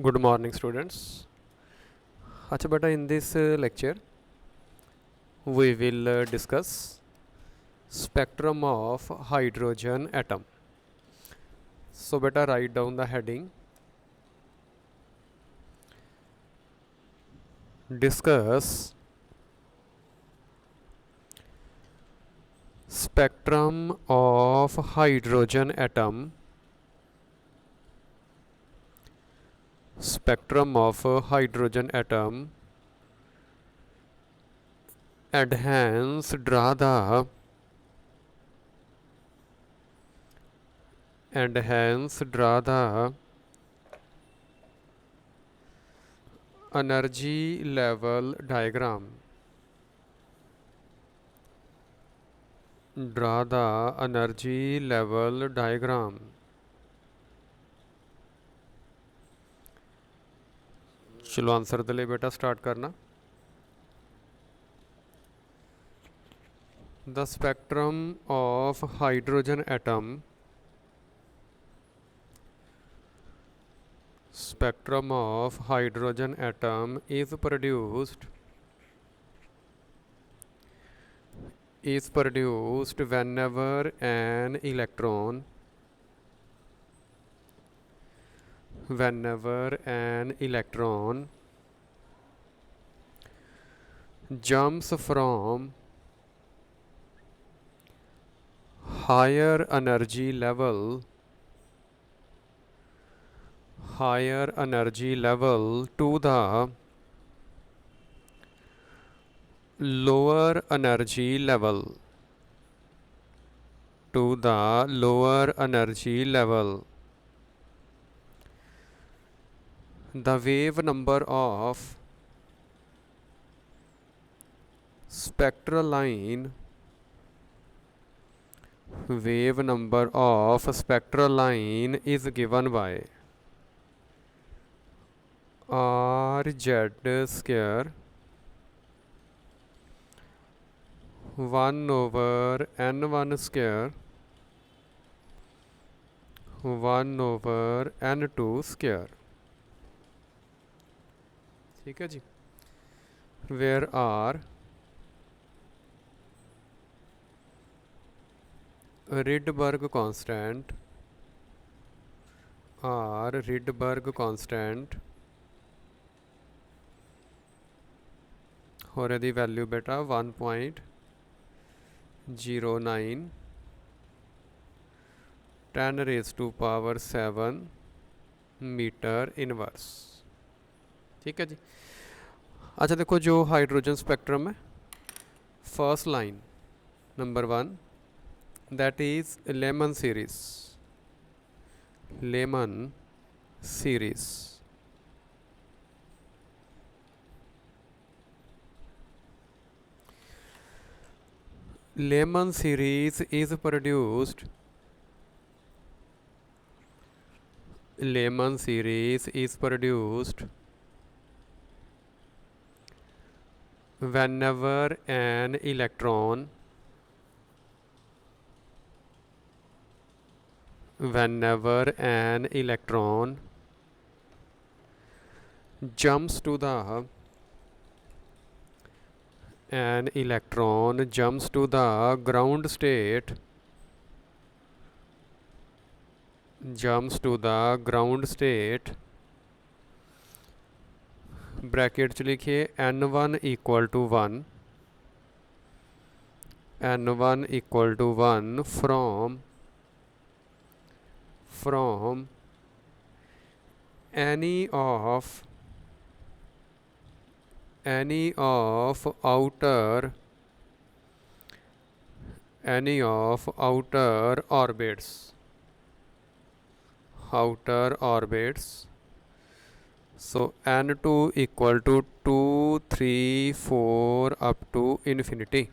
Good morning, students. Acha beta, in this lecture, we will discuss spectrum of hydrogen atom. So, beta, write down the heading. Discuss spectrum of hydrogen atom. Spectrum of hydrogen atom, and hence draw the energy level diagram. Draw the energy level diagram. चलो answer दे ले बेटा, start करना. The spectrum of hydrogen atom. Spectrum of hydrogen atom is produced whenever an electron jumps from higher energy level to the lower energy level. The wave number of spectral line is given by Rz square 1 over n1 square 1 over n2 square. ठीक है जी. Where R Rydberg constant और यदि value बेटा 1.09 10 raised to power 7 metre inverse. ठीक है जी. अच्छा देखो, जो हाइड्रोजन स्पेक्ट्रम है, first line number 1, that is Lemon series. Lemon series is produced whenever an electron jumps to the ground state bracket च लिखिए n1 equal to 1 from any of outer orbits. So n2 equal to 2, 3, 4 up to infinity.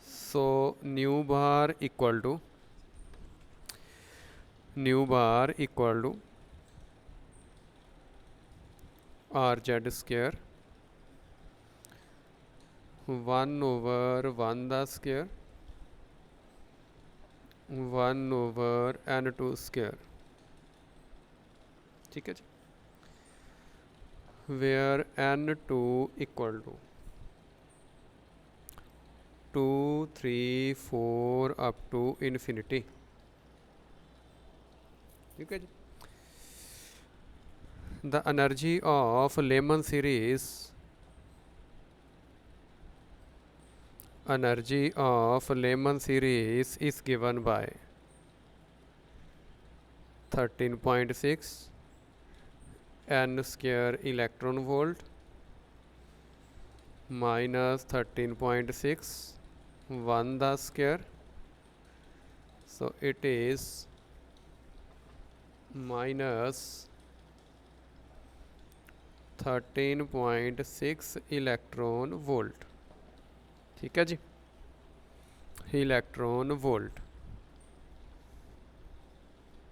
So nu bar equal to Rz square 1 over 1 the square 1/n2 ठीक है जी, where n2 equal to 2 3 4 up to infinity। ठीक है जी, the energy of Lehman series is given by 13.6 n square electron volt minus 13.6 1 the square, so it is minus 13.6 electron volt. ठीक है जी, electron volt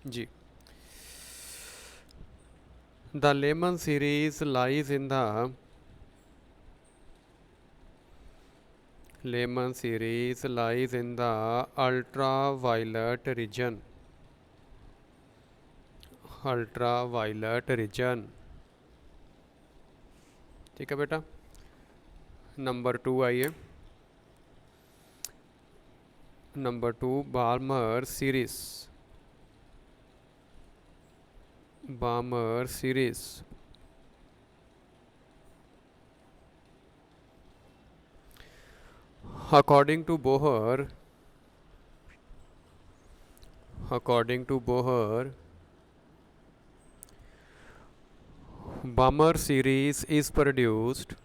जी। The Lyman series lies in the ultra region. ठीक है बेटा, number 2 आइए। Number 2 Balmer series according to Bohr Balmer series is produced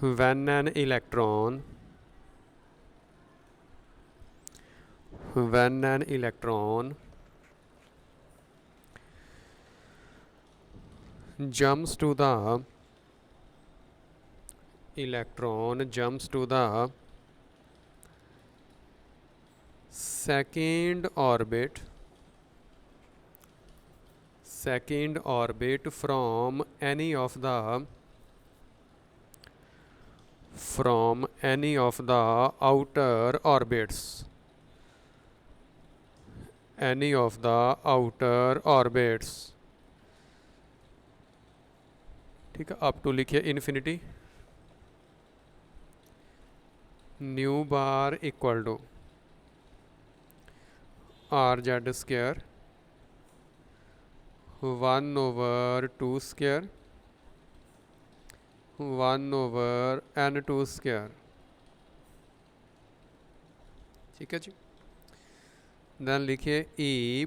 when an electron jumps to the second orbit from any of the outer orbits ठीक है, up to लिखिए infinity. Nu bar equal to RZ square 1/2 square 1/n2 square. ठीक है जी, then लिखिए E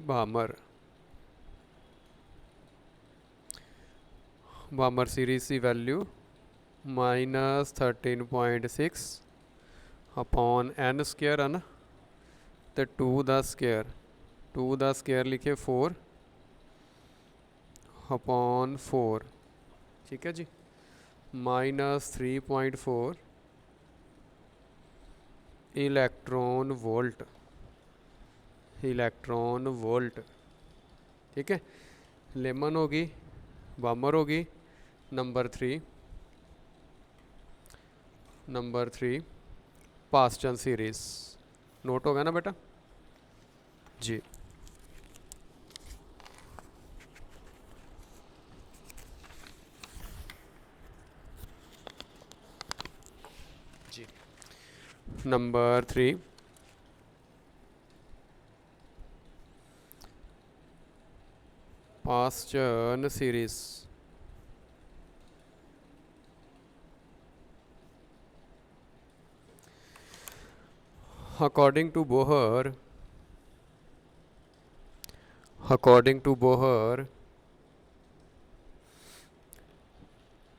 Balmer series की value -13.6 upon n square है ना, तो 2 द स्क्वायर लिखिए 4 अपॉन 4। ठीक है जी, -3.4 इलेक्ट्रॉन वोल्ट। ठीक है, लेमन होगी, बामर होगी। नंबर 3 पास्टन सीरीज नोट होगा ना बेटा जी। Number 3 Paschen series according to Bohr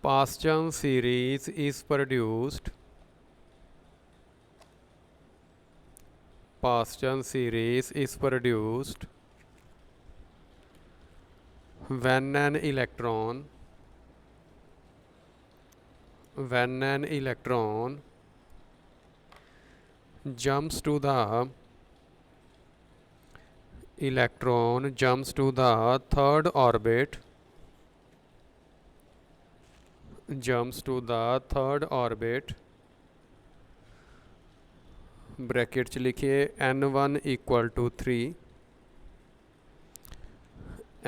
Paschen series is produced when an electron jumps to the third orbit jumps to the third orbit, bracket च लिखिए n1 equal to 3,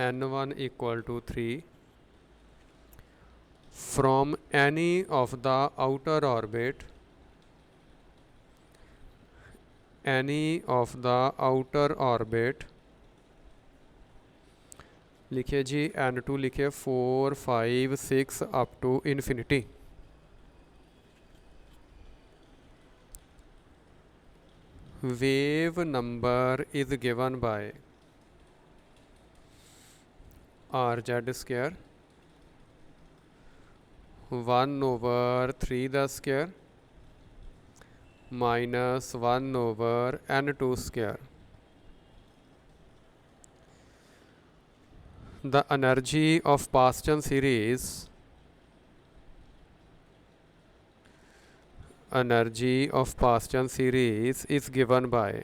n1 equal to 3 from any of the outer orbit, any of the outer orbit, लिखिए जी n2 लिखिए 4 5 6 up to infinity. wave number is given by rz square 1 over 3 the square minus 1 over n2 square. The energy of Paschen series, energy of Paschen series is given by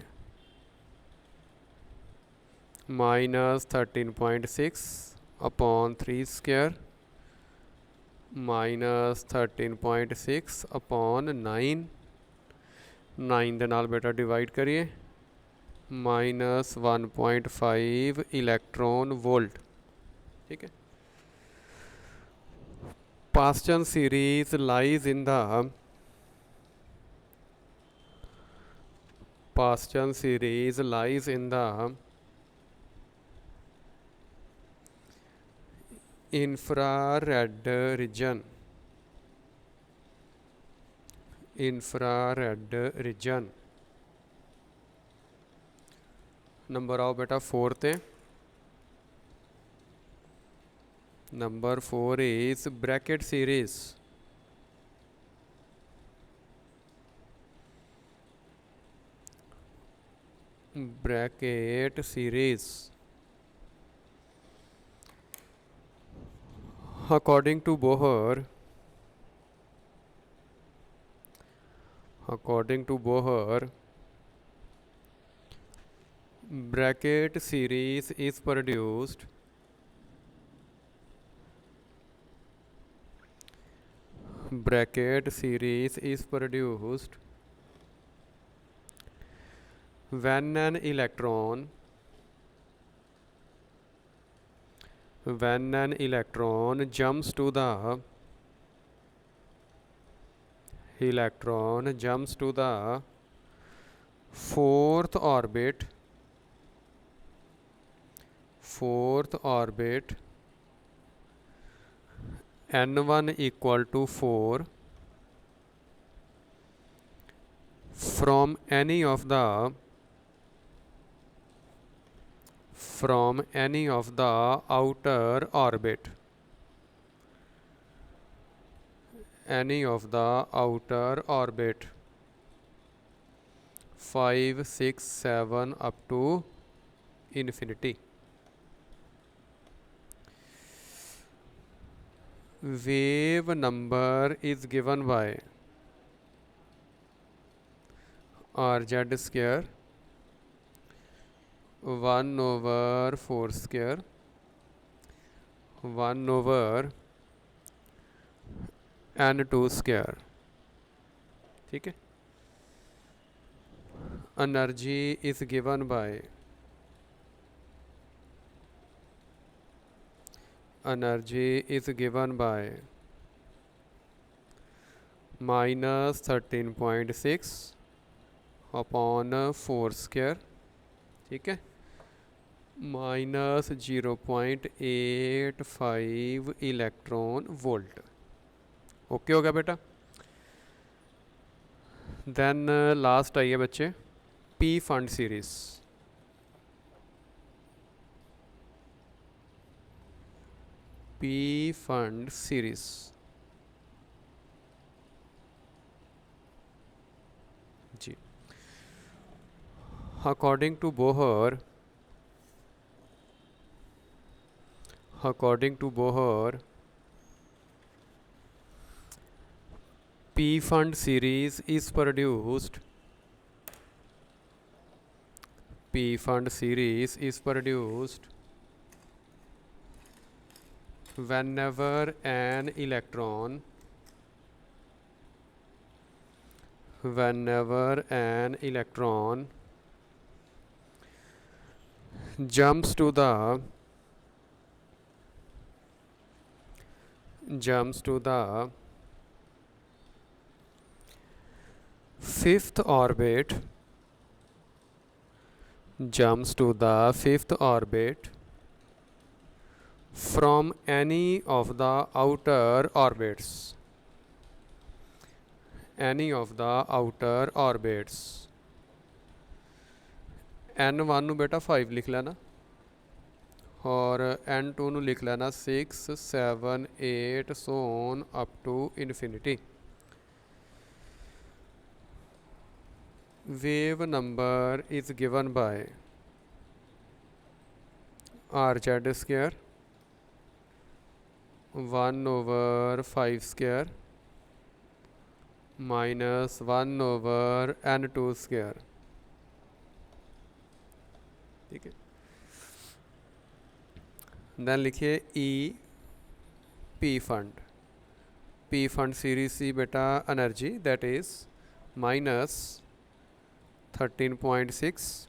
minus 13.6 upon 3 square minus 13.6 upon 9, 9 ਦੇ ਨਾਲ ਬੇਟਾ divide ਕਰੀਏ minus 1.5 electron volt. ठीक है, Paschen series lies in the Paschen series lies in the infrared region, infrared region। Number आओ बेटा 4 ते। Number 4 is bracket series, bracket series according to Bohr, according to Bohr, bracket series is produced bracket series is produced when an electron jumps to the fourth orbit n1 equal to 4 from any of the outer orbit, any of the outer orbit 5 6 7 up to infinity। wave number is given by rz square 1 over 4 square 1 over n2 square। ठीक है, energy is given by minus 13.6 upon 4 square. ठीक है, minus 0.85 electron volt. Okay हो गया बेटा। Then last आई है बच्चे P fund series. P fund series जी, according to Bohr P fund series is produced whenever an electron jumps to the fifth orbit from any of the outer orbits n1 ਨੂੰ बेटा 5 लिख लेना और n2 ਨੂੰ लिख लेना 6 7 8 so on up to infinity. Wave number is given by rz square 1 over 5 square minus 1 over n2 square. ठीक है, देन लिखिए ई पी फंड सीरीज सी बेटा energy that is minus 13.6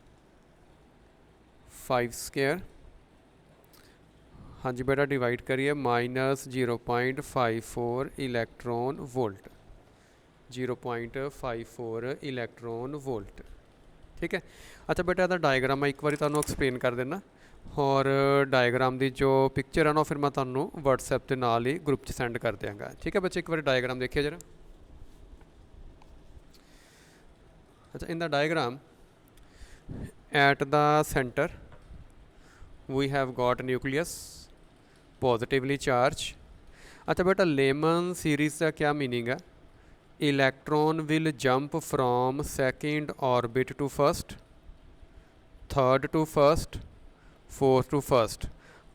5 square, हाँ जी बेटा डिवाइड करिए minus 0.54 electron volt 0.54 electron volt. ठीक है, अच्छा बेटा ਇਹਦਾ ਡਾਇਗਰਾਮ ਮੈਂ ਇੱਕ ਵਾਰੀ ਤੁਹਾਨੂੰ ਐਕਸਪਲੇਨ ਕਰ ਦਿੰਦਾ ਔਰ ਡਾਇਗਰਾਮ ਦੀ ਜੋ ਪਿਕਚਰ ਹੈ ਨਾ ਫਿਰ ਮੈਂ ਤੁਹਾਨੂੰ WhatsApp ਤੇ ਨਾਲ ਹੀ ਗਰੁੱਪ 'ਚ ਸੈਂਡ ਕਰ ਦਿਆਂਗਾ। ਠੀਕ ਹੈ ਬੱਚੇ, ਇੱਕ ਵਾਰੀ ਡਾਇਗਰਾਮ ਦੇਖਿਓ ਜਰਾ। ਅੱਛਾ, in the diagram at the centre we have got nucleus positively charged। अच्छा बेटा लेमन सीरीज का क्या मीनिंग है? Electron will jump from second orbit to first, third to first, fourth to first.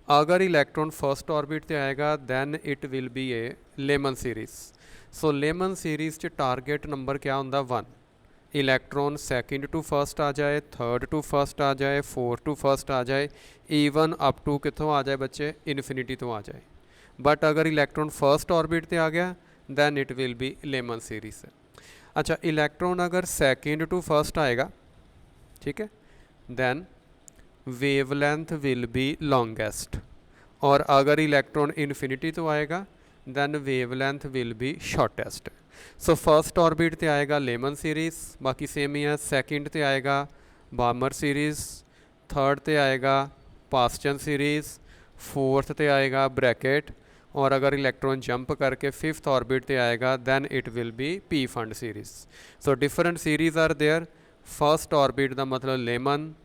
अगर इलेक्ट्रॉन फर्स्ट ऑर्बिट से आएगा then it will be a Lyman series. So Lyman series च target number क्या होंदा? 1। Electron second to first आ जाए, third to first आ जाए, फोर्थ टू फर्स्ट आ जाए, ईवन अप टू कितों आ जाए बच्चे? इन्फिनिटी तो आ जाए। बट अगर इलेक्ट्रॉन फर्स्ट ऑर्बिट पे आ गया then it will be Lyman series. अच्छा, इलेक्ट्रॉन अगर सैकेंड टू फर्स्ट आएगा, ठीक है, then wavelength will be longest. और अगर इलेक्ट्रॉन इन्फिनिटी तो आएगा then wavelength will be shortest. So first orbit ते आएगा लेमन सीरीज, बाकी सेम ही है। सेकंड ते आएगा बामर सीरीज, थर्ड ते आएगा पास्चन सीरीज, फोर्थ ते आएगा ब्रैकेट, और अगर इलेक्ट्रॉन जंप करके फिफ्थ ऑर्बिट ते आएगा then it will be P fund series. So different series are there. First orbit का मतलब लेमन,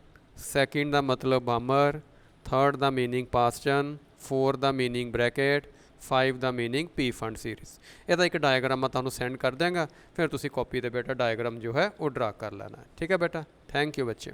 सैकेंड का मतलब बामर, थर्ड का मीनिंग पास्चन, फोर्थ का मीनिंग ब्रैकेट, 5 का मीनिंग पी फंड सीरीज। यदा एक डायग्राम मैं तुहानूं सेंड कर देंगा, फिर तुसीं कॉपी ते बेटा डायग्राम जो है वो ड्रा कर लेना। ठीक है बेटा, थैंक यू बच्चे।